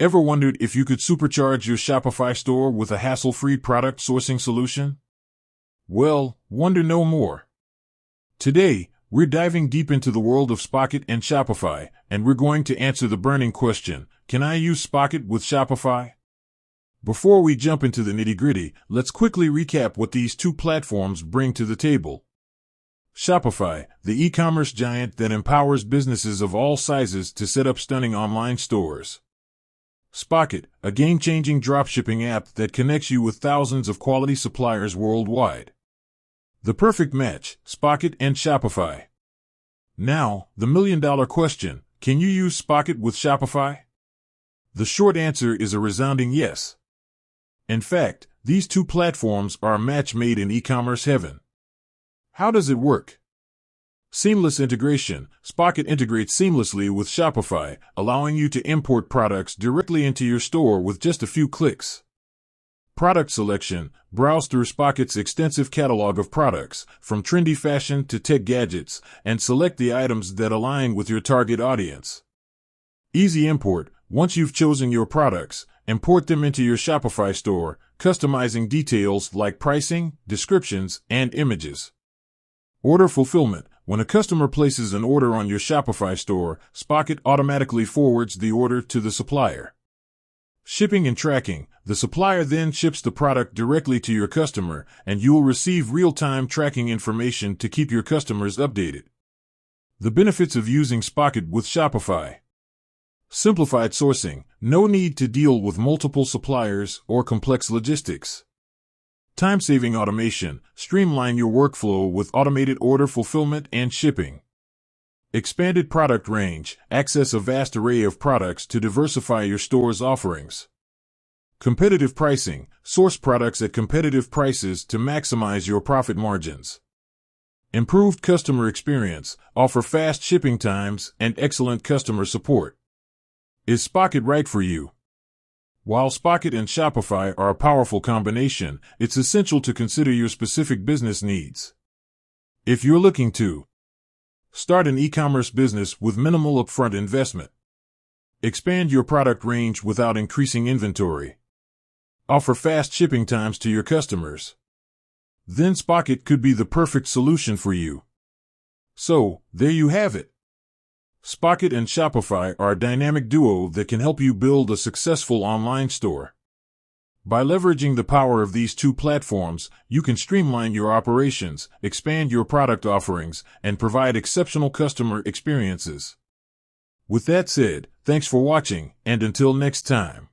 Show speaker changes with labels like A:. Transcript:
A: Ever wondered if you could supercharge your Shopify store with a hassle-free product sourcing solution? Well, wonder no more. Today, we're diving deep into the world of Spocket and Shopify, and we're going to answer the burning question, can I use Spocket with Shopify? Before we jump into the nitty-gritty, let's quickly recap what these two platforms bring to the table. Shopify, the e-commerce giant that empowers businesses of all sizes to set up stunning online stores. Spocket, a game-changing dropshipping app that connects you with thousands of quality suppliers worldwide. The perfect match, Spocket and Shopify. Now, the million-dollar question, can you use Spocket with Shopify? The short answer is a resounding yes. In fact, these two platforms are a match made in e-commerce heaven. How does it work? Seamless integration. Spocket integrates seamlessly with Shopify, allowing you to import products directly into your store with just a few clicks. Product selection. Browse through Spocket's extensive catalog of products, from trendy fashion to tech gadgets, and select the items that align with your target audience. Easy import. Once you've chosen your products, import them into your Shopify store, customizing details like pricing, descriptions, and images. Order fulfillment. When a customer places an order on your Shopify store, Spocket automatically forwards the order to the supplier. Shipping and tracking. The supplier then ships the product directly to your customer, and you will receive real-time tracking information to keep your customers updated. The benefits of using Spocket with Shopify. Simplified sourcing. No need to deal with multiple suppliers or complex logistics. Time-saving automation. Streamline your workflow with automated order fulfillment and shipping. Expanded product range. Access a vast array of products to diversify your store's offerings. Competitive pricing. Source products at competitive prices to maximize your profit margins. Improved customer experience. Offer fast shipping times and excellent customer support. Is Spocket right for you? While Spocket and Shopify are a powerful combination, it's essential to consider your specific business needs. If you're looking to start an e-commerce business with minimal upfront investment, expand your product range without increasing inventory, offer fast shipping times to your customers, then Spocket could be the perfect solution for you. So, there you have it. Spocket and Shopify are a dynamic duo that can help you build a successful online store. By leveraging the power of these two platforms, you can streamline your operations, expand your product offerings, and provide exceptional customer experiences. With that said, thanks for watching, and until next time.